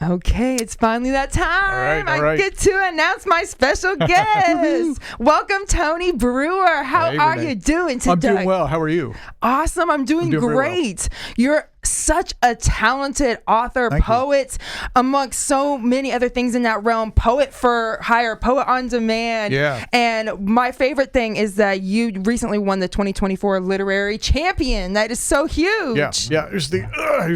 Okay, it's finally that time. All right. I get to announce my special guest. Welcome, Tony Brewer. How are Renée. you doing today? I'm doing well. How are you? Awesome. I'm doing great. You're such a talented author, poet, amongst so many other things in that realm. Poet for hire, poet on demand. Yeah. And my favorite thing is that you recently won the 2024 Literary Champion. That is so huge. Yeah. Here's the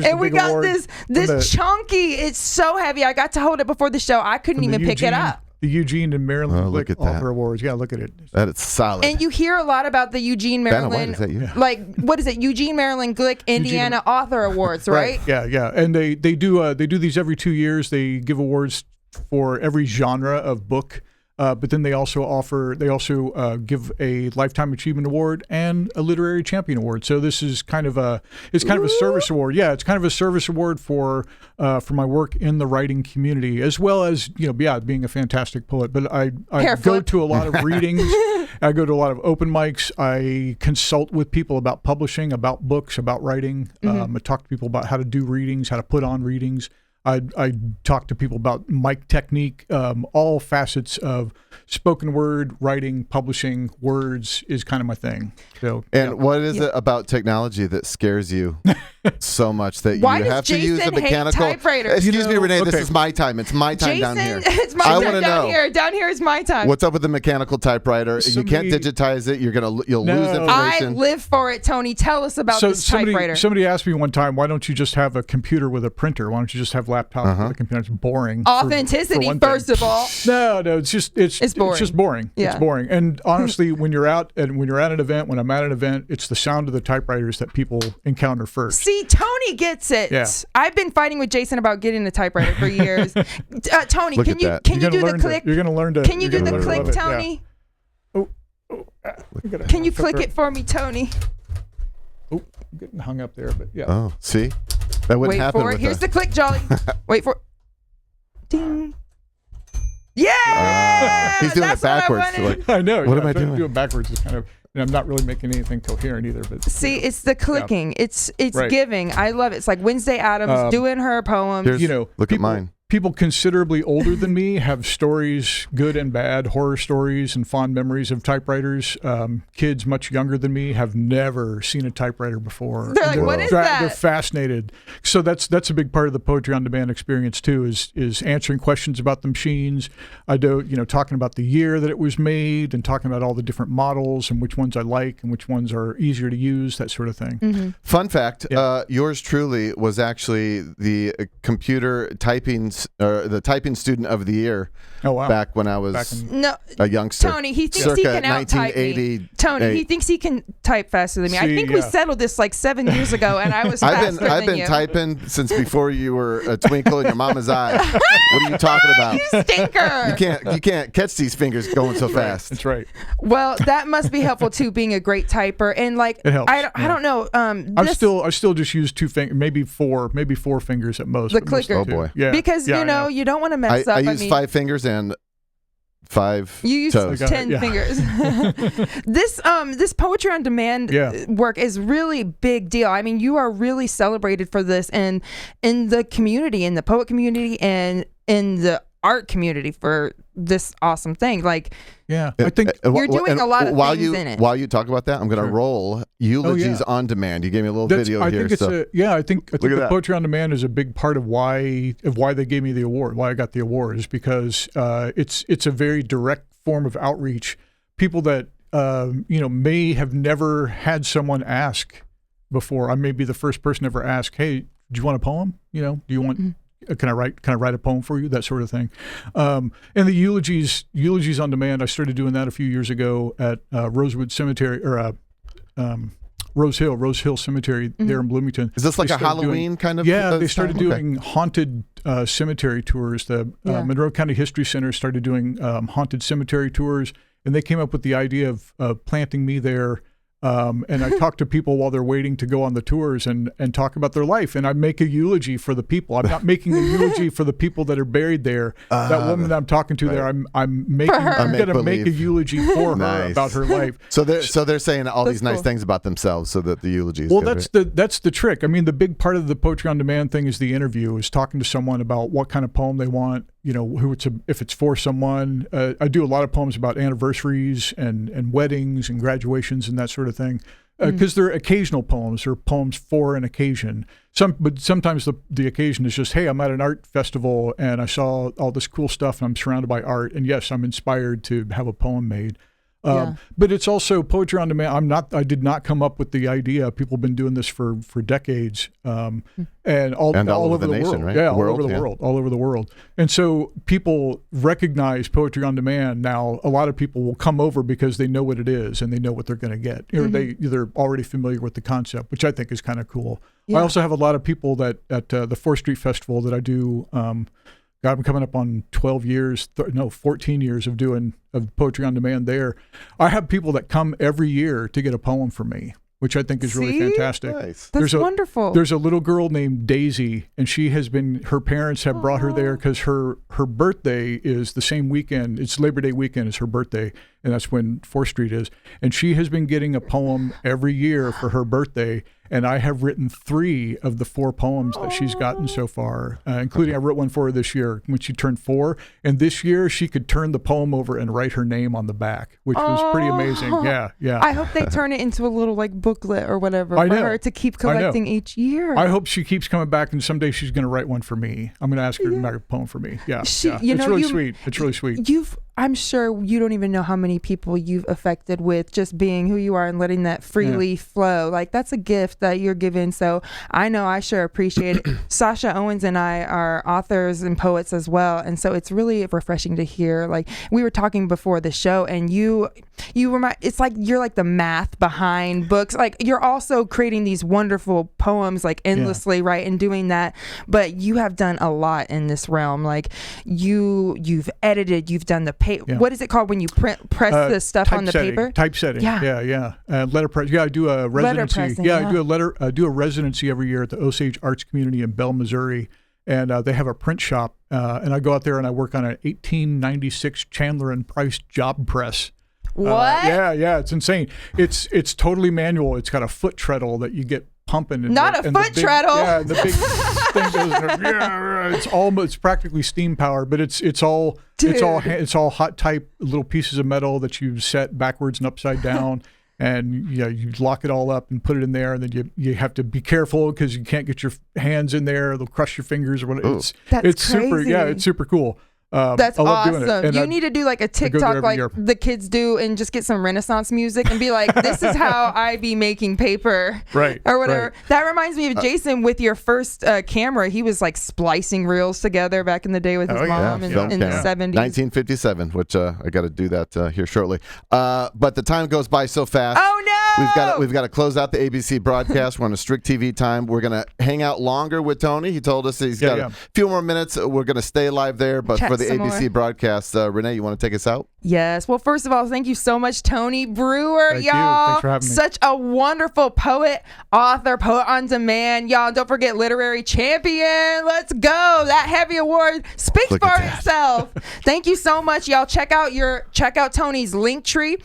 and we big got award this chunky. It's so heavy. I got to hold it before the show. I couldn't even pick it up. The Eugene and Marilyn look Glick at that. Author Awards. Yeah, look at it. That is solid. And you hear a lot about the Eugene Marilyn, is that you? like what is it? Eugene Marilyn Glick Indiana Author Awards, right? Yeah. And they do these every 2 years. They give awards for every genre of book. But then they also give a Lifetime Achievement Award and a Literary Champion Award. So this is kind of a service award. Yeah, it's kind of a service award for my work in the writing community, as well as being a fantastic poet. But I go to a lot of readings. I go to a lot of open mics. I consult with people about publishing, about books, about writing. I talk to people about how to do readings, how to put on readings. I talk to people about mic technique, all facets of spoken word, writing, publishing, words is kind of my thing. So, what is it about technology that scares you so much that Why you does have to Jason use a hate mechanical? typewriters? Excuse me, Renee. This is my time. It's my time Jason, down here. It's my I time wanna down know. here. Down here is my time. What's up with the mechanical typewriter? You can't digitize it. You'll lose information. I live for it, Tony. Tell us about this typewriter. Somebody asked me one time, why don't you just have a computer with a printer? Why don't you just have laptops with a computer? It's boring. Authenticity, first of all. No, it's boring. It's just boring. Yeah. It's boring. And honestly, when you're at an event, when I'm at an event, it's the sound of the typewriters that people encounter first. See, Tony gets it. Yeah. I've been fighting with Jason about getting a typewriter for years. Tony, Look can at you that. can you do the click? You're gonna learn to. Can you do the you're gonna click, love it. Tony? Yeah. Can you click it for me, Tony? Oh, I'm getting hung up there, but yeah. Oh, see, that wouldn't Wait happen. for it. With Here's the click, Jolly. Wait for it. Ding. Yeah! He's doing That's it backwards. What I wanted. I know. What am I trying to doing? do it backwards is kind of. And I'm not really making anything coherent either. But See, it's the clicking. It's Right. giving. I love it. It's like Wednesday Addams doing her poems. Look at mine. People considerably older than me have stories, good and bad, horror stories and fond memories of typewriters. Kids much younger than me have never seen a typewriter before. They're like, what is that? They're fascinated. So that's a big part of the Poetry on Demand experience too, is answering questions about the machines. I do, talking about the year that it was made and talking about all the different models and which ones I like and which ones are easier to use, that sort of thing. Mm-hmm. Fun fact, yours truly was actually the computer typing the typing student of the year. Oh, wow. Back when I was a youngster. Tony, he thinks he can out-type me. Tony, he thinks he can type faster than me. I think we settled this like 7 years ago, and I was faster than you. I've been typing since before you were a twinkle in your mama's eye. What are you talking about? You stinker. You can't catch these fingers going so fast. That's right. Well, that must be helpful too, being a great typer. And like, it helps. I don't know. I still just use 2 fingers, maybe four fingers at most. The clicker. Oh boy. Yeah. Because you don't want to mess up. I use 5 fingers and 5 you use toes. 10 fingers. This Poetry on Demand work is really big deal. I mean, you are really celebrated for this, and in the community, in the poet community, and in the art community for this awesome thing. Like, I think you're doing a lot of things in it. While you talk about that, I'm going to roll Eulogies on Demand. You gave me a little video here. I think the Poetry on Demand is a big part of why they gave me the award, why I got the award, is because it's a very direct form of outreach. People that may have never had someone ask before. I may be the first person ever asked, "Hey, do you want a poem? Do you want?" Mm-hmm. Can I write a poem for you? That sort of thing. And the eulogies on demand, I started doing that a few years ago at Rosewood Cemetery, or Rose Hill Cemetery there in Bloomington. Is this like a Halloween kind of? Yeah, they started doing haunted cemetery tours. The Monroe County History Center started doing haunted cemetery tours, and they came up with the idea of planting me there And I talk to people while they're waiting to go on the tours and talk about their life. And I make a eulogy for the people. I'm not making a eulogy for the people that are buried there. That woman that I'm talking to there, I'm going to make a eulogy for her about her life. So they're saying all these nice things about themselves so that the eulogy is good, that's the trick. I mean, the big part of the Poetry on Demand thing is the interview, is talking to someone about what kind of poem they want, if it's for someone. I do a lot of poems about anniversaries and weddings and graduations and that sort of thing, because they're occasional poems or poems for an occasion. But sometimes the occasion is just, hey, I'm at an art festival and I saw all this cool stuff and I'm surrounded by art, and yes, I'm inspired to have a poem made. But it's also Poetry on Demand. I did not come up with the idea. People have been doing this for decades, and all over the nation, world. Right? Yeah, all over the world. And so people recognize Poetry on Demand now. A lot of people will come over because they know what it is and they know what they're going to get. Or they're already familiar with the concept, which I think is kind of cool. Yeah. I also have a lot of people that at the 4th Street Festival that I do. I'm coming up on 14 years of Poetry on Demand there. I have people that come every year to get a poem from me, which I think is really fantastic. Nice. That's wonderful. There's a little girl named Daisy, and her parents have brought her there because her birthday is the same weekend. It's Labor Day weekend is her birthday, and that's when 4th Street is. And she has been getting a poem every year for her birthday. And I have written 3 of the 4 poems that she's gotten so far, including I wrote one for her this year when she turned 4. And this year she could turn the poem over and write her name on the back, which was pretty amazing. Yeah. I hope they turn it into a little booklet or whatever for her to keep collecting each year. I hope she keeps coming back, and someday she's going to write one for me. I'm going to ask her to write a poem for me. Yeah. It's really sweet. It's really sweet. I'm sure you don't even know how many people you've affected with just being who you are and letting that freely flow. That's a gift that you're given. So I know I sure appreciate it. Sasha Owens and I are authors and poets as well. And so it's really refreshing to hear. We were talking before the show, and you remind, it's like you're like the math behind books. You're also creating these wonderful poems endlessly, right? And doing that. But you have done a lot in this realm. You've edited, you've done the what is it called when you press the stuff on the paper? Typesetting. Yeah. Letterpress. Yeah, I do a residency. I do a residency every year at the Osage Arts Community in Bell, Missouri, and they have a print shop. And I go out there and I work on an 1896 Chandler and Price job press. What? Yeah, it's insane. It's totally manual. It's got a foot treadle that you get pumping. Not a foot treadle. Yeah, the big thing goes. It's practically steam powered, but it's all hot type little pieces of metal that you set backwards and upside down. And you lock it all up and put it in there, and then you have to be careful because you can't get your hands in there; they'll crush your fingers or whatever. It's crazy. Super. Yeah, it's super cool. That's awesome. You need to do a TikTok year. the kids do, and just get some Renaissance music and be like, this is how I be making paper. Right. Or whatever. Right. That reminds me of Jason with your first camera. He was splicing reels together back in the day with his mom in the 70s. 1957, which I got to do that here shortly. But the time goes by so fast. Oh, no! We've got to close out the ABC broadcast. We're on a strict TV time. We're going to hang out longer with Tony. He told us he's got a few more minutes. We're going to stay live there, but for the ABC broadcast, Renee, you want to take us out? Yes. Well, first of all, thank you so much, Tony Brewer, Thank y'all. you. Thanks for having me. Such a wonderful poet, author, poet on demand, y'all. Don't forget literary champion. Let's go. That heavy award speaks for itself. Thank you so much, y'all. Check out Tony's Linktree.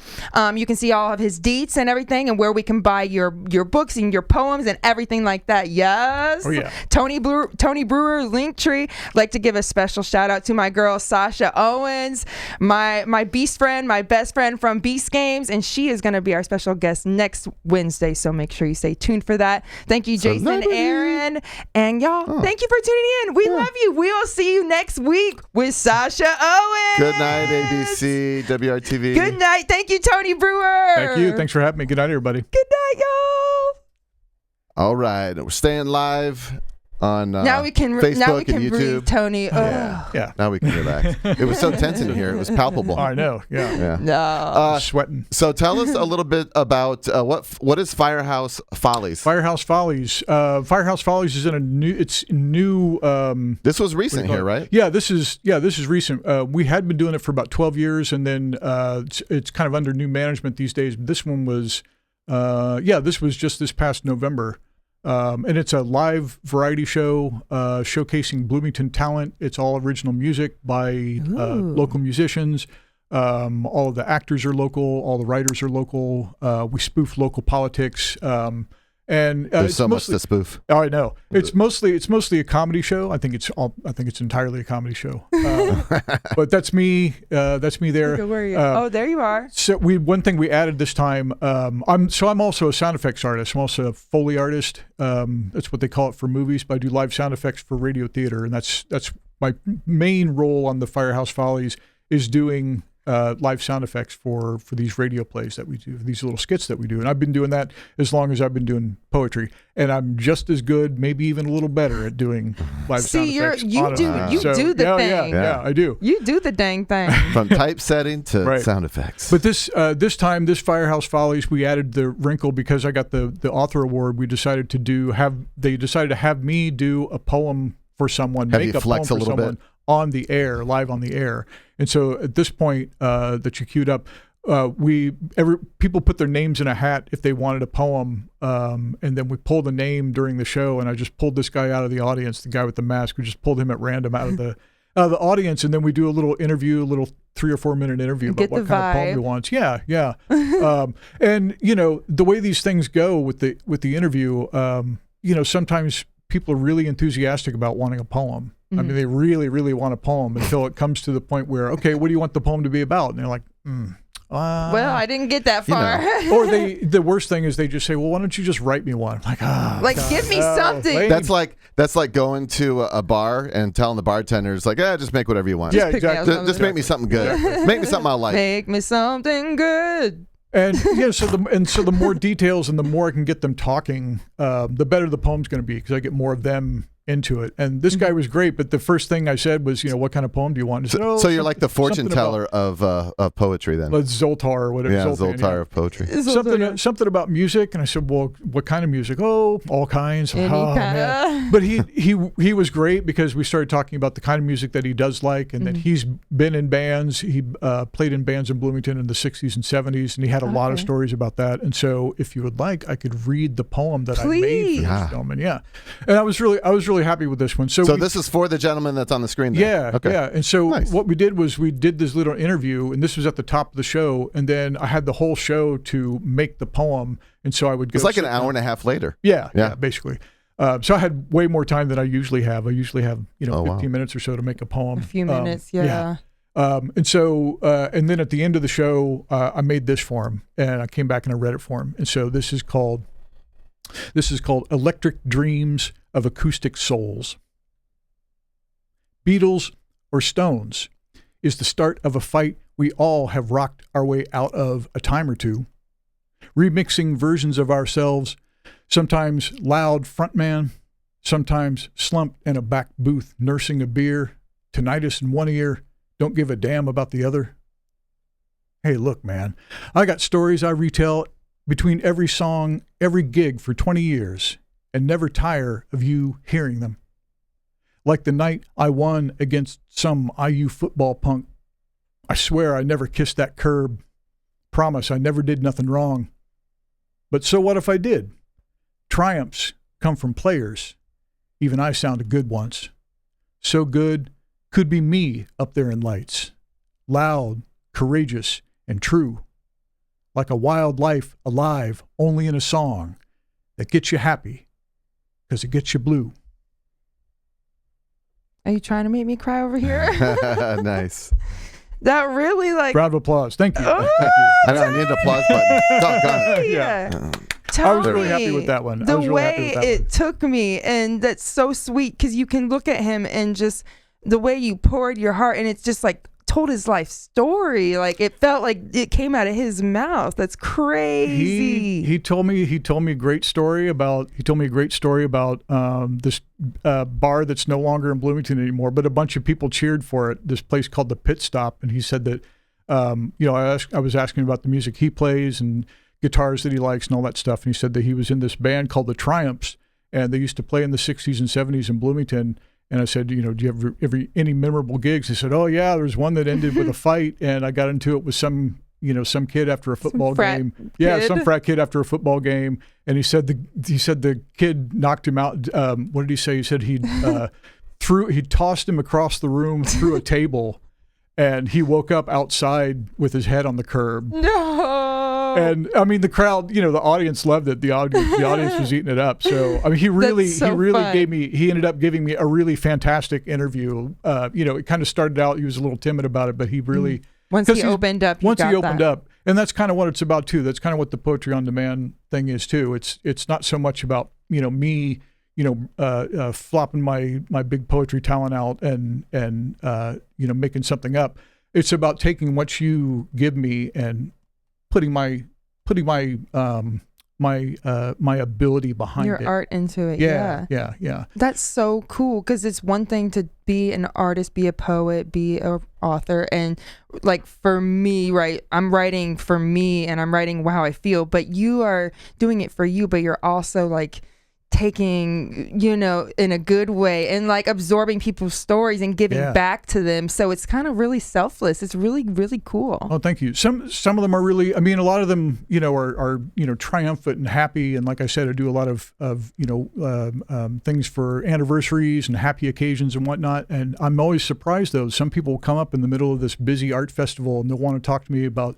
You can see all of his deets and everything, and where we can buy your books and your poems and everything like that. Yes. Oh yeah. Tony Brewer Linktree. Like to give a special shout out to my girl Sasha Owens, my Beast friend, my best friend from Beast Games, and she is going to be our special guest next Wednesday, so make sure you stay tuned for that. Thank you, Jason, Aaron, and y'all, thank you for tuning in. We love you. We will see you next week with Sasha Owens. Good night, ABC, WRTV. Good night. Thank you, Tony Brewer. Thank you. Thanks for having me. Good night, everybody. Good night, y'all. All right. We're staying live on now we can Facebook and YouTube. Breathe, Tony. Yeah. Now we can relax. It was so tense in here. It was palpable. I know. Yeah. No. Sweating. So tell us a little bit about what is Firehouse Follies? Firehouse Follies. Firehouse Follies is in a new. It's new. This was recent here, right? Yeah. This is recent. We had been doing it for about 12 years, and then it's kind of under new management these days. This one was This was just this past November. And it's a live variety show showcasing Bloomington talent. It's all original music by local musicians. All of the actors are local. All the writers are local. We spoof local politics. And there's so much to spoof. Oh, I know. It's mostly a comedy show. I think it's entirely a comedy show. But that's me. That's me there. Where are you? There you are. So one thing we added this time. I'm also a sound effects artist. I'm also a Foley artist. That's what they call it for movies. But I do live sound effects for radio theater, and that's my main role on the Firehouse Follies is doing live sound effects for these radio plays that we do, these little skits that we do. And I've been doing that as long as I've been doing poetry. And I'm just as good, maybe even a little better at doing live sound effects. You do the thing. Yeah, I do. You do the dang thing. From typesetting to sound effects. But this time, this Firehouse Follies, we added the wrinkle because I got the author award. They decided to have me do a poem for someone, make a poem for someone on the air, live on the air. And so at this point that you queued up, people put their names in a hat if they wanted a poem, and then we pulled a name during the show, and I just pulled this guy out of the audience, the guy with the mask. We just pulled him at random out of the audience, and then we do a little interview, a little 3 or 4 minute interview about what kind of poem he wants. Yeah. And the way these things go with the interview, sometimes people are really enthusiastic about wanting a poem. Mm-hmm. I mean, they really, really want a poem until it comes to the point where, okay, what do you want the poem to be about? And they're like, well, I didn't get that far. Or the worst thing is they just say, well, why don't you just write me one? I'm like, give me something. Lame. That's like going to a bar and telling the bartenders, like, just make whatever you want. Yeah, exactly. Just make me something good. Make me something I like. Make me something good. And so the more details and the more I can get them talking, the better the poem's going to be, because I get more of them into it. And this guy was great, but the first thing I said was, what kind of poem do you want? Said, so you're like the fortune teller of poetry then? Zoltar or whatever. Yeah, Zoltar of poetry. Something about music, and I said, well, what kind of music? Oh, all kinds. Man. But he was great because we started talking about the kind of music that he does like, and that he's been in bands. He played in bands in Bloomington in the 60s and 70s, and he had a lot of stories about that. And so if you would like, I could read the poem that I made for this film. And and I was really happy with this one. So this is for the gentleman that's on the screen there. Yeah. And so what we did was we did this little interview, and this was at the top of the show, and then I had the whole show to make the poem, and so I would go. It's like an hour and a half later. Yeah, basically. So I had way more time than I usually have. I usually have 15 minutes or so to make a poem. A few minutes, yeah. And so and then at the end of the show, I made this for him, and I came back and I read it for him. And so this is called Electric Dreams of Acoustic Souls. Beatles or Stones is the start of a fight we all have rocked our way out of a time or two. Remixing versions of ourselves, sometimes loud frontman, sometimes slumped in a back booth nursing a beer, tinnitus in one ear, don't give a damn about the other. Hey, look, man, I got stories I retell between every song, every gig for 20 years, and never tire of you hearing them. Like the night I won against some IU football punk. I swear I never kissed that curb. Promise I never did nothing wrong. But so what if I did? Triumphs come from players. Even I sounded good once. So good, could be me up there in lights. Loud, courageous, and true. Like a wild life alive only in a song that gets you happy because it gets you blue. Are you trying to make me cry over here? Nice. That really round of applause. Thank you. Oh, Thank you. I need an applause button. Doggone it. Yeah. Tony, I was really happy with that one. The way it took me, and that's so sweet because you can look at him and just the way you poured your heart, and it's just like told his life story. Like it felt like it came out of his mouth. That's crazy. He told me a great story about this bar that's no longer in Bloomington anymore, but a bunch of people cheered for it. This place called the Pit Stop, and he said that I was asking about the music he plays and guitars that he likes and all that stuff, and he said that he was in this band called the Triumphs, and they used to play in the 60s and 70s in Bloomington. And I said, do you have any memorable gigs? He said, oh, yeah, there was one that ended with a fight, and I got into it with some some kid after a football game. Kid. Yeah, some frat kid after a football game, and he said the kid knocked him out. What did he say? He said he tossed him across the room through a table, and he woke up outside with his head on the curb. No. And I mean, the crowd, the audience loved it. The audience was eating it up. So I mean, he ended up giving me a really fantastic interview. It kind of started out, he was a little timid about it, but he really once he opened up, and that's kind of what it's about too. That's kind of what the Poetry on Demand thing is too. It's not so much about me flopping my big poetry talent out and making something up. It's about taking what you give me and putting my ability behind your art into it. Yeah. That's so cool, because it's one thing to be an artist, be a poet, be an author, and like for me, right, I'm writing for me and I'm writing how I feel, but you are doing it for you, but you're also like taking, in a good way, and like absorbing people's stories and giving back to them. So it's kind of really selfless. It's really, really cool. Oh, thank you. Some of them are really, I mean, a lot of them, are triumphant and happy. And like I said, I do a lot of things for anniversaries and happy occasions and whatnot. And I'm always surprised, though. Some people will come up in the middle of this busy art festival and they'll want to talk to me about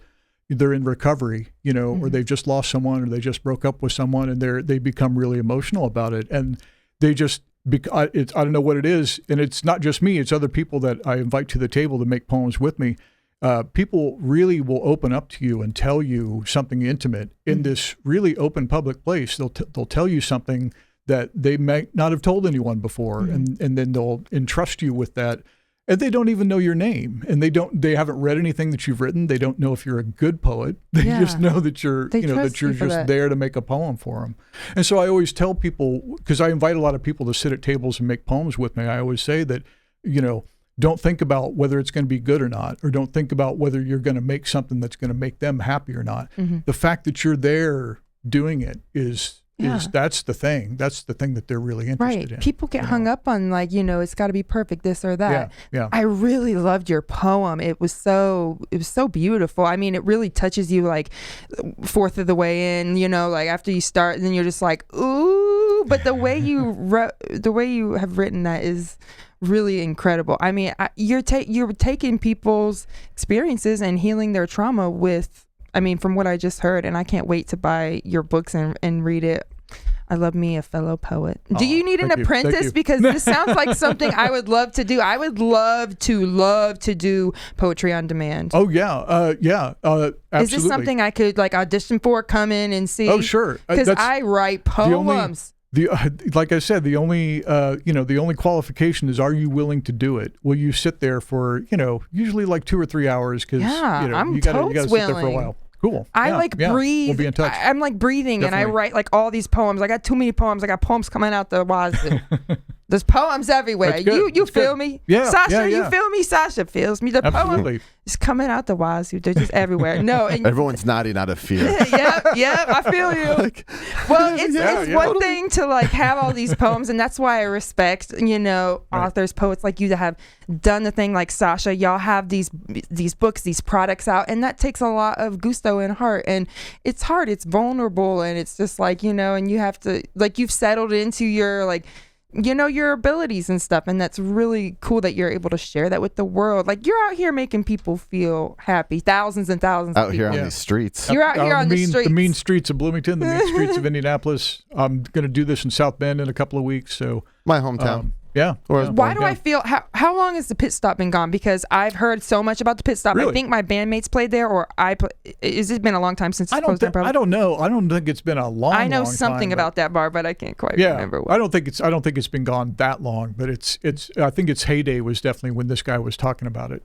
they're in recovery, or they've just lost someone, or they just broke up with someone, and they become really emotional about it, and they just I don't know what it is, and it's not just me; it's other people that I invite to the table to make poems with me. People really will open up to you and tell you something intimate in this really open public place. They'll tell you something that they may not have told anyone before, and then they'll entrust you with that. And they don't even know your name, and they haven't read anything that you've written. They don't know if you're a good poet. They just know that you're just there to make a poem for them. And so I always tell people, because I invite a lot of people to sit at tables and make poems with me, I always say that, don't think about whether it's going to be good or not, or don't think about whether you're going to make something that's going to make them happy or not. The fact that you're there doing it is that's the thing that they're really interested in. People get hung up on it's got to be perfect, this or that. Yeah. I really loved your poem. It was so beautiful. I mean, it really touches you like fourth of the way in, like after you start, and then you're just like, ooh. But the way you have written that is really incredible. I mean, you're taking people's experiences and healing their trauma with, I mean, from what I just heard, and I can't wait to buy your books and read it. I love me a fellow poet. Do you need an apprentice? Because this sounds like something I would love to do. I would love to do Poetry on Demand. Oh, yeah. Absolutely. Is this something I could audition for, come in and see? Oh, sure. Because I write poems. Like I said, the only qualification is, are you willing to do it? Will you sit there for, usually like 2 or 3 hours? Because I'm you gotta sit there for a while. Cool. I breathe. We'll be in touch. I'm like breathing. Definitely. And I write like all these poems. I got too many poems. I got poems coming out the wazoo. There's poems everywhere. You feel me? Yeah. Sasha, you feel me? Sasha feels me. The Absolutely. poem is coming out the wazoo. They're just everywhere. No. Everyone's nodding out of fear. Yep, I feel you. It's one thing to have all these poems, and that's why I respect, authors, poets like you that have done the thing like Sasha. Y'all have these books, these products out, and that takes a lot of gusto and heart, and it's hard, it's vulnerable, and it's just and you have to, you've settled into your your abilities and stuff, and that's really cool that you're able to share that with the world. You're out here making people feel happy, thousands and thousands out of here people. on these streets. You're out here on the streets. The mean streets of Bloomington, the mean streets of Indianapolis. I'm going to do this in South Bend in a couple of weeks. So my hometown. Why do I feel, how long has the Pit Stop been gone? Because I've heard so much about the Pit Stop. Really? I think my bandmates played there, or has it been a long time since it's closed down? I don't know. I don't think it's been a long I know long something time, about that bar, but I can't quite remember what. I don't think it's been gone that long, but it's I think its heyday was definitely when this guy was talking about it.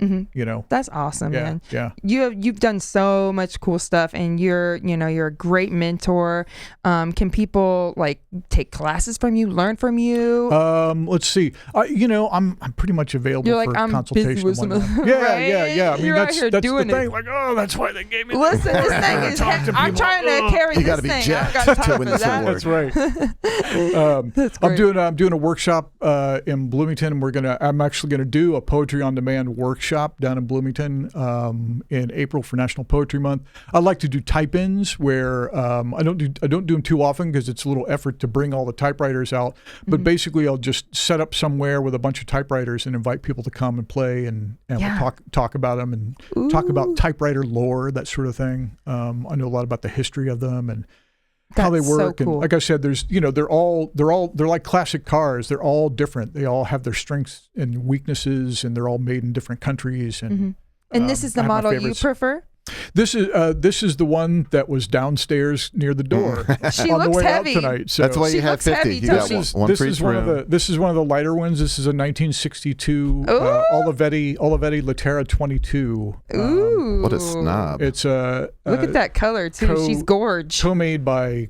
That's awesome, man. Yeah. You've done so much cool stuff, and you're a great mentor. Can people take classes from you, learn from you? Let's see. I'm pretty much available for consultation. Yeah. I mean, that's the thing. It. Like, that's why they gave me. Listen, this thing is. I'm trying to carry you this thing. I got time for that. That's right. That's great. I'm doing a workshop in Bloomington. I'm actually gonna do a poetry on demand workshop down in Bloomington in April for National Poetry Month. I like to do type-ins where I don't do them too often because it's a little effort to bring all the typewriters out. But basically, I'll just set up somewhere with a bunch of typewriters and invite people to come and play and we'll talk about them and talk about typewriter lore, that sort of thing. I know a lot about the history of them and how they work. So cool. And like I said, there's they're like classic cars. They're all different. They all have their strengths and weaknesses, and they're all made in different countries. And this is the model you prefer? This is the one that was downstairs near the door she on looks the way heavy. out tonight. So that's why you have 50. You got one for each room. This is one of the lighter ones. This is a 1962 Olivetti Latera 22. Ooh, what a snob! It's look at that color too. She's gorgeous. Co-made by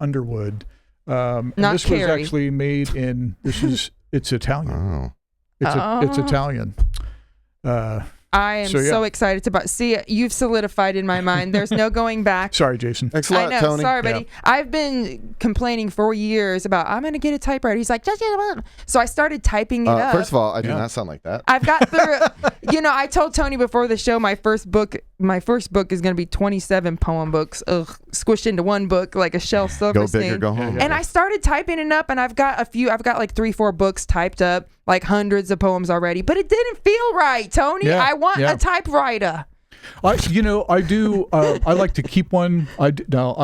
Underwood. Not this Carrie. was actually made in. It's Italian. Oh. It's Italian. I am so excited to see it. You've solidified in my mind. There's no going back. Sorry, Jason. Thanks a lot, I know, Tony. Sorry, buddy. I've been complaining for years about I'm going to get a typewriter. He's like, just get one. So I started typing it up. First of all, I do not sound like that. I've got through. I told Tony before the show my first book is going to be 27 poem books, squished into one book like a Shel Silverstein. Go big or go home. And I started typing it up, and I've got like 3-4 books typed up, like hundreds of poems already. But it didn't feel right, Tony. Yeah, I want a typewriter. I do. I like to keep one. I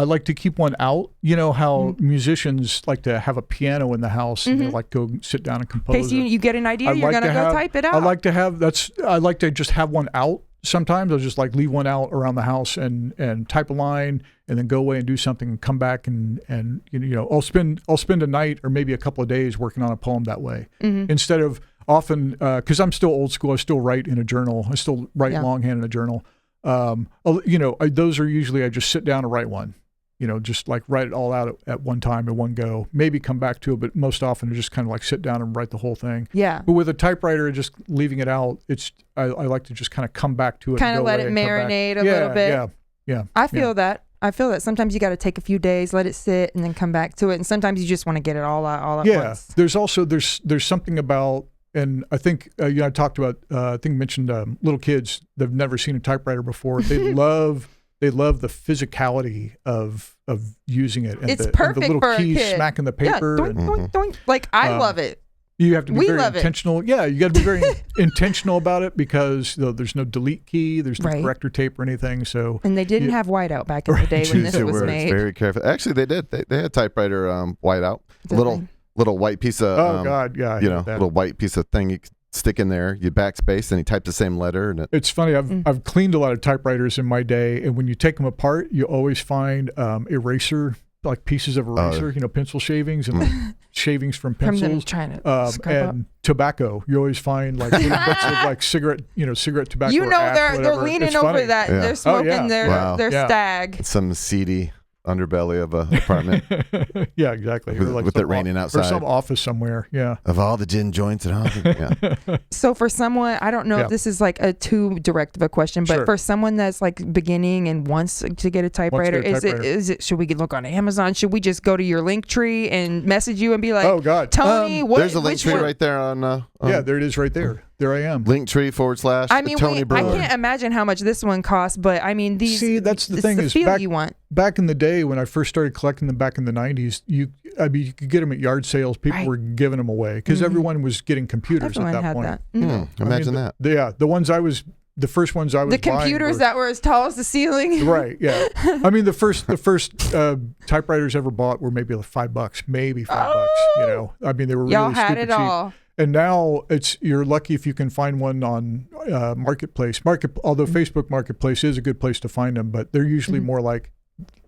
like to keep one out. You know how musicians like to have a piano in the house and they like go sit down and compose. In case you get an idea, you're gonna go type it out. I like to just have one out. Sometimes I'll just like leave one out around the house and type a line and then go away and do something and come back and I'll spend a night or maybe a couple of days working on a poem that way instead of often because I'm still old school. I still write in a journal. I still write longhand in a journal. Those are usually I just sit down and write one. Just like write it all out at one time in one go. Maybe come back to it, but most often I just kind of like sit down and write the whole thing. Yeah. But with a typewriter, just leaving it out, I like to just kind of come back to it. Kind of let it marinate a little bit. Yeah. I feel that. Sometimes you got to take a few days, let it sit, and then come back to it. And sometimes you just want to get it all out all at once. There's also there's something about. And I think I talked about. Mentioned little kids. They've never seen a typewriter before. They love the physicality of using it. And it's the, perfect and the little for keys a kid. smacking the paper. Yeah, doink, doink, doink. Like I love it. You have to be very intentional. Yeah, you got to be very intentional about it because there's no delete key, there's no corrector tape or anything. So and they didn't have whiteout back in the day when this was made. Very careful. Actually, they did. They had typewriter whiteout. Little white piece of little white piece of thing you could stick in there. You backspace and you type the same letter. And it's funny. I've cleaned a lot of typewriters in my day, and when you take them apart, you always find eraser. Like pieces of eraser, pencil shavings and shavings from pencils, from them trying to and tobacco. You always find like little bits of like cigarette tobacco. They're leaning over that. Yeah. They're smoking their stag. Some seedy underbelly of an apartment. Yeah, exactly. With it raining outside. Or some office somewhere. Yeah. Of all the gin joints at home. Yeah. So for someone, I don't know if this is like a too direct of a question, but for someone that's like beginning and wants to get a typewriter, is it? Should we look on Amazon? Should we just go to your link tree and message you and be like, "Oh God, Tony, there's a link tree right there on." Yeah, there it is right there. There I am. Linktree / Tony Brewer. I can't imagine how much this one costs, but I mean, that's the thing is back in the day when I first started collecting them back in the 90s, you could get them at yard sales. People were giving them away because everyone was getting computers at that point. Imagine that. The first ones I was the computers that were as tall as the ceiling. Right. Yeah. I mean, the first typewriters ever bought were maybe like $5, maybe $5. I mean, they were really had stupid it cheap. all. And now you're lucky if you can find one on Marketplace. Although Facebook Marketplace is a good place to find them, but they're usually more like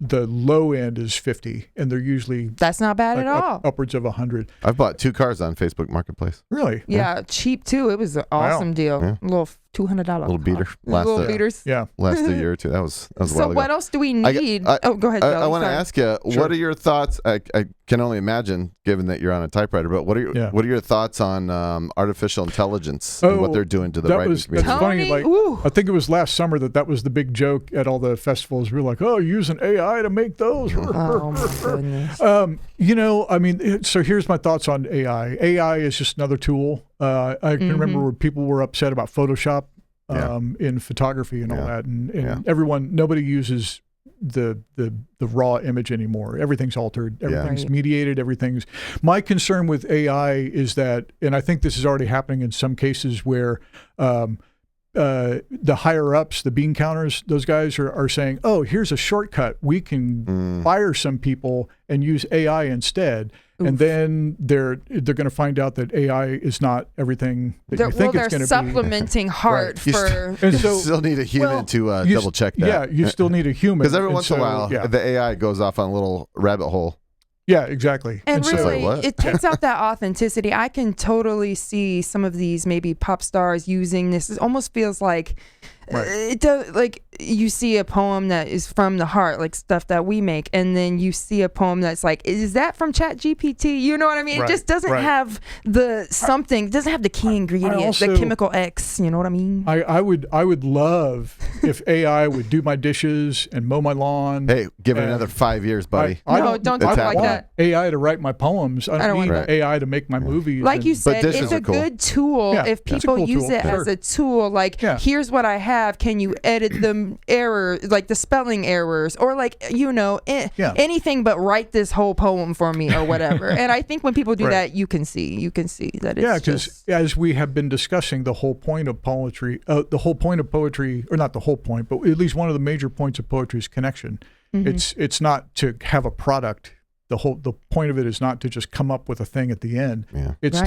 the low end is 50, and they're usually that's not bad at all. Upwards of 100. I've bought 2 cars on Facebook Marketplace. Really? Yeah, cheap too. It was an awesome deal. Yeah. A little $200 little beater. Little beaters. Yeah. Last a year or two. That was a So while ago. what else do we need? Go ahead. I want to ask you, Sure. what are your thoughts? I can only imagine, given that you're on a typewriter, but what are your thoughts on artificial intelligence and what they're doing to the writing community? That's funny. Like, I think it was last summer that was the big joke at all the festivals. We were like, "Oh, you're using AI to make those." Oh my goodness. I mean, so here's my thoughts on AI. AI is just another tool. I can remember where people were upset about Photoshop in photography and all that, and nobody uses the raw image anymore. Everything's altered. Everything's mediated. Everything's. My concern with AI is that, and I think this is already happening in some cases where the higher ups, the bean counters, those guys are saying, "Oh, here's a shortcut. We can fire some people and use AI instead." Oof. And then they're going to find out that AI is not everything that you think it's going to be. They're supplementing heart for. You still need a human to double check that. Yeah, you still need a human. Because every once in a while, the AI goes off on a little rabbit hole. Yeah, exactly. And really, it takes out that authenticity. I can totally see some of these maybe pop stars using this. It almost feels like it does. Like you see a poem that is from the heart, like stuff that we make, and then you see a poem that's like, is that from ChatGPT? You know what I mean? It just doesn't have the something. It doesn't have the key ingredient, the chemical X. You know what I mean? I would love if AI would do my dishes and mow my lawn. Hey, give it another 5 years, buddy. Don't talk like that. AI to write my poems. I don't need AI to make my movies. Like you said, it's a good tool if people use it as a tool. Like, here's what I have. Can you edit the errors, like the spelling errors, or like anything but write this whole poem for me or whatever. And I think when people do that, you can see that it's because as we have been discussing, the whole point of poetry, or not the whole point, but at least one of the major points of poetry is connection. It's not to have a product. The point of it is not to just come up with a thing at the end. It's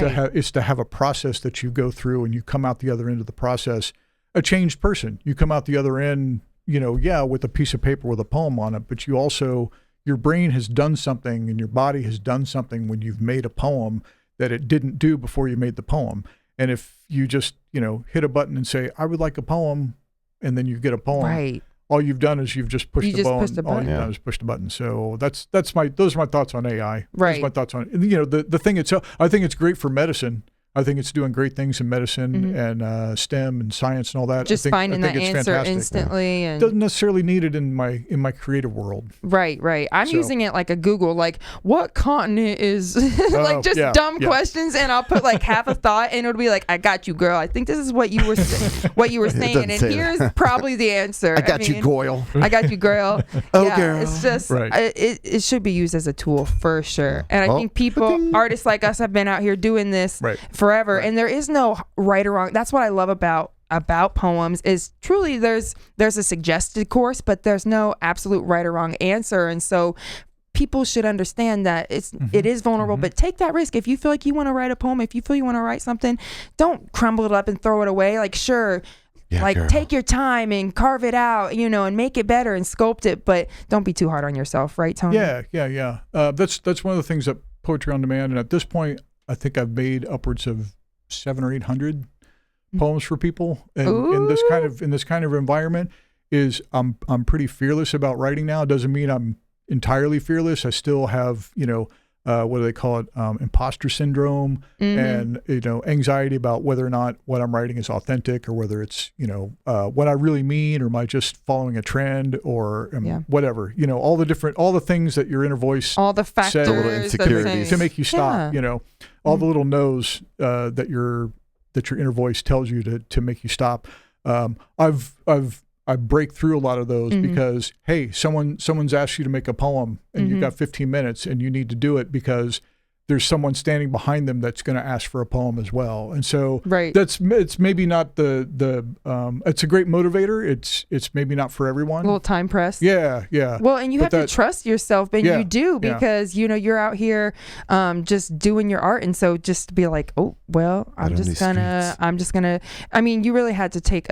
to have a process that you go through, and you come out the other end of the process a changed person. You come out the other end, with a piece of paper with a poem on it, but you also, your brain has done something and your body has done something when you've made a poem that it didn't do before you made the poem. And if you just, hit a button and say, I would like a poem, and then you get a poem, all you've done is you've just pushed the button. All you've done is pushed the button. So those are my thoughts on AI. Right. Those are my thoughts on, the thing itself. I think it's great for medicine. I think it's doing great things in medicine and STEM and science and all that. Just finding the answer fantastic. Instantly. And doesn't necessarily need it in my creative world. Right. I'm using it like a Google, like what continent is like just dumb questions, and I'll put like half a thought, and it'll be like, I got you, girl. I think this is what you were saying, and here's probably the answer. I got you, Goyle. I got you, girl. Girl. It's just it should be used as a tool for sure. And I think artists like us have been out here doing this forever, and there is no right or wrong. That's what I love about poems is truly there's a suggested course, but there's no absolute right or wrong answer. And so people should understand that it is vulnerable, but take that risk. If you feel like you want to write a poem, if you feel you want to write something, don't crumble it up and throw it away. Like, sure, take your time and carve it out, and make it better and sculpt it, but don't be too hard on yourself, right, Tony? Yeah. That's one of the things that Poetry on Demand, and at this point I think I've made upwards of 700 or 800 poems for people, and in this kind of environment is I'm pretty fearless about writing now. It doesn't mean I'm entirely fearless. I still have what do they call it, imposter syndrome, and anxiety about whether or not what I'm writing is authentic, or whether it's what I really mean, or am I just following a trend, or whatever, all the things that your inner voice, all the factors, the little insecurities to make you stop, all the little no's that your inner voice tells you to make you stop. I break through a lot of those because, hey, someone's asked you to make a poem, and you've got 15 minutes, and you need to do it because there's someone standing behind them that's going to ask for a poem as well. And so it's maybe not it's a great motivator. It's maybe not for everyone. A little time press. Yeah. Well, and you have to trust yourself, and you do, because you're out here just doing your art, and so just to be like, oh well, I'm just gonna. I mean, you really had to take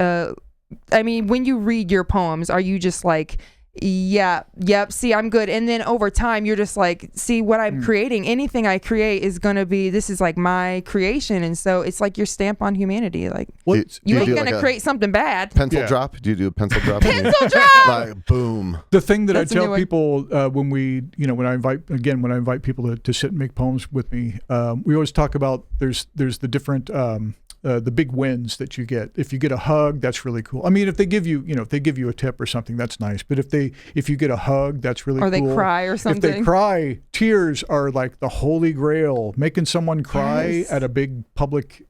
when you read your poems, are you just like, Yep. See, I'm good. And then over time, you're just like, see what I'm creating. Anything I create is going to be, this is like my creation. And so it's like your stamp on humanity. Like, you ain't going to create something bad. Pencil drop? Do you do a pencil drop? Pencil drop! Like, boom. The thing that I tell people when when I invite people to sit and make poems with me, we always talk about there's the different the big wins that you get. If you get a hug, that's really cool. I mean, if they give you, if they give you a tip or something, that's nice. But if you get a hug, that's really cool. Or they cry or something. If they cry, tears are like the holy grail. Making someone cry at a big public,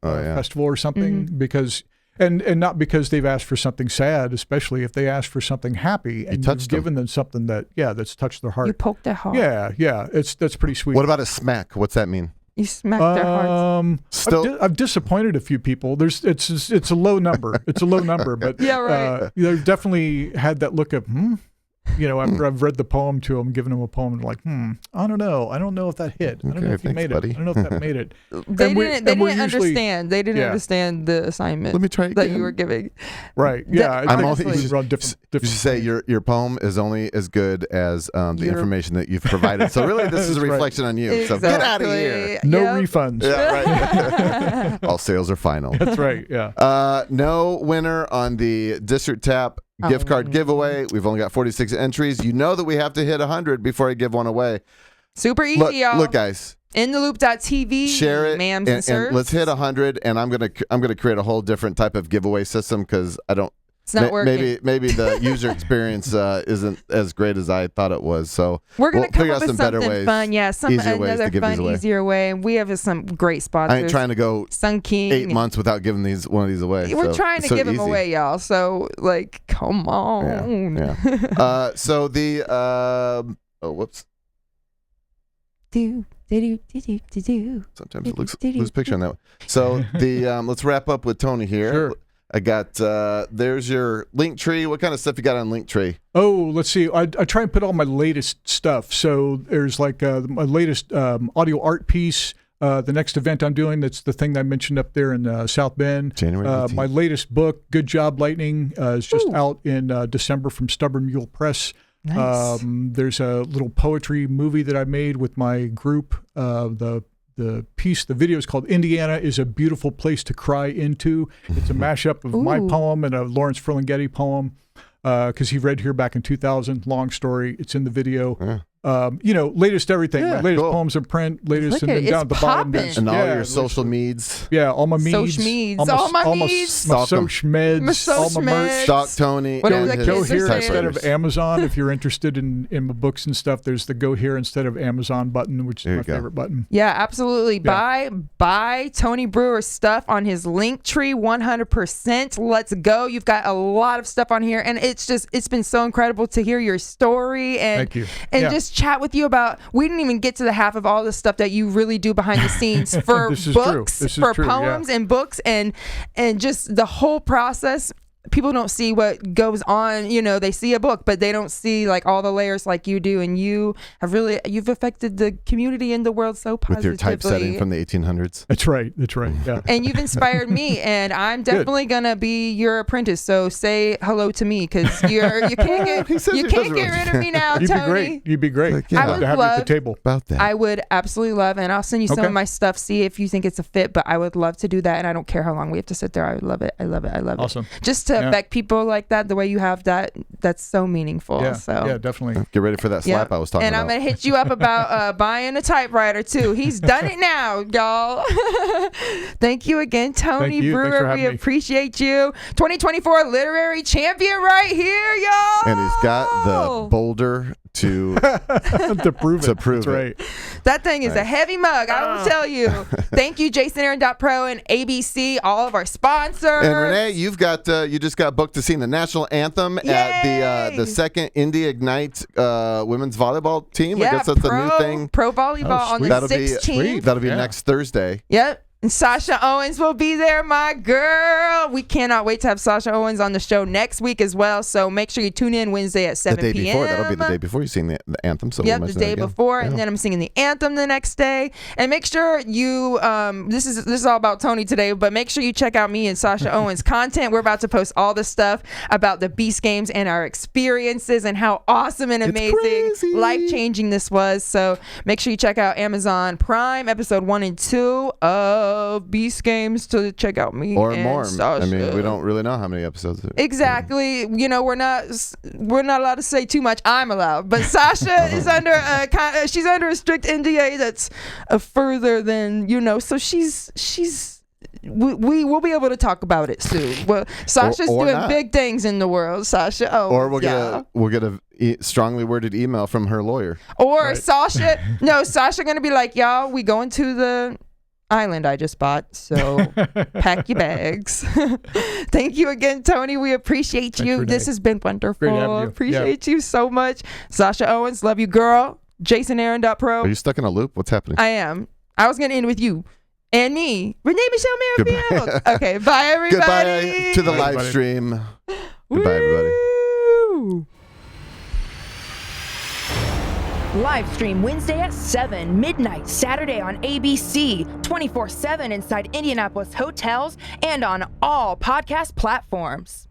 festival or something, because and not because they've asked for something sad, especially if they ask for something happy and you've given them something that's touched their heart. You poked their heart. Yeah, that's pretty sweet. What about a smack? What's that mean? You smacked their hearts. I've disappointed a few people. It's a low number. It's a low number, but they've definitely had that look of after I've read the poem to them, given them a poem, and like, I don't know. I don't know if that hit. I don't know if you made it. I don't know if that made it. They didn't understand. They didn't understand the assignment. Let me try that you were giving. Right. Yeah. You say your poem is only as good as the information that you've provided. So really, this is a reflection on you. Exactly. So get out of here. No refunds. Yeah, right. All sales are final. That's right. Yeah. No winner on the District Tap gift card giveaway. We've only got 46 entries. You know that we have to hit 100 before I give one away. Super easy, y'all. Look, guys. InTheLoop.tv. Share it, ma'ams and let's hit 100. And I'm gonna create a whole different type of giveaway system because I don't. It's not working. Maybe the user experience isn't as great as I thought it was. So we're gonna come up with something ways, fun. Yeah, another fun, easier way. And we have some great sponsors. I ain't trying to go Sun King 8 months without giving one of these away. We're trying to give them away, y'all. So like, come on. Yeah. So the whoops. Sometimes it looks lose picture on that one. So the let's wrap up with Tony here. Sure. I got there's your Linktree. What kind of stuff you got on Linktree? Oh, let's see. I try and put all my latest stuff. So there's like my latest audio art piece. The next event I'm doing, that's the thing that I mentioned up there in South Bend. January 18th. My latest book, Good Job Lightning, is just out in December from Stubborn Mule Press. Nice. There's a little poetry movie that I made with my group. The video is called Indiana is a Beautiful Place to Cry Into. It's a mashup of my poem and a Lawrence Ferlinghetti poem because he read here back in 2000. Long story. It's in the video. Yeah. Latest everything. My latest poems in print, latest, and then down at the bottom. And all your social meds. Yeah, all my meds. Social meds. All my meds. My social meds. All my merch. Stalk Tony. Go here instead of Amazon if you're interested in my books and stuff. There's the go here instead of Amazon button, which is my favorite button. Yeah, absolutely. Yeah. Buy Tony Brewer's stuff on his Linktree 100%. Let's go. You've got a lot of stuff on here, and it's been so incredible to hear your story and just chat with you about. We didn't even get to the half of all the stuff that you really do behind the scenes for books, for poems and books, and just the whole process. People don't see what goes on, they see a book, but they don't see like all the layers like you do. And you've affected the community and the world so positively. With your typesetting from the 1800s. That's right. Yeah. And you've inspired me, and I'm definitely going to be your apprentice. So say hello to me, because you can't get rid of me now, Tony. You'd be great. Like, I would have you at the table. About that. I would absolutely love, and I'll send you some of my stuff, see if you think it's a fit, but I would love to do that, and I don't care how long we have to sit there. I would love it. I love it. Awesome. Just to affect people like that, the way you have that's so meaningful. Yeah, definitely. Get ready for that slap I was talking about. And I'm going to hit you up about buying a typewriter too. He's done it now, y'all. Thank you again, Tony Brewer. We appreciate you. 2024 literary champion right here, y'all. And he's got the boulder to prove it. That's right. That thing is a heavy mug, I will tell you. Thank you, JasonAaron.pro and ABC, all of our sponsors. And Renee, you just got booked to sing the national anthem at the second Indie Ignite women's volleyball team. I guess that's a new thing. Pro volleyball on the 16th. That'll be next Thursday. Yep. And Sasha Owens will be there, my girl. We cannot wait to have Sasha Owens on the show next week as well. So make sure you tune in Wednesday at 7 p.m. The day before. That'll be the day before you sing the anthem. So yep, the day before. And then I'm singing the anthem the next day. And make sure you, this is all about Tony today, but make sure you check out me and Sasha Owens' content. We're about to post all the stuff about the Beast Games and our experiences and how awesome and amazing, life-changing this was. So make sure you check out Amazon Prime, episode 1 and 2 of Beast Games to check out me or and more. Sasha. I mean, we don't really know how many episodes. Exactly. You know, we're not allowed to say too much. I'm allowed, but Sasha is under she's under a strict NDA that's further than so we will be able to talk about it soon. Well, Sasha's or doing not. Big things in the world. Sasha, or we'll get a strongly worded email from her lawyer. Or Sasha gonna be like, y'all, we going to the island I just bought, so pack your bags. Thank you again, Tony. We appreciate you. This has been wonderful. Great having you. Appreciate you so much. Sasha Owens, love you, girl. JasonAaron.pro. Are you stuck in a loop? What's happening? I am. I was going to end with you and me, Renee Michelle Merrifield. Okay, bye, everybody. Goodbye to the live stream. Goodbye, everybody. Live stream Wednesday at 7, midnight Saturday on ABC, 24/7 inside Indianapolis hotels and on all podcast platforms.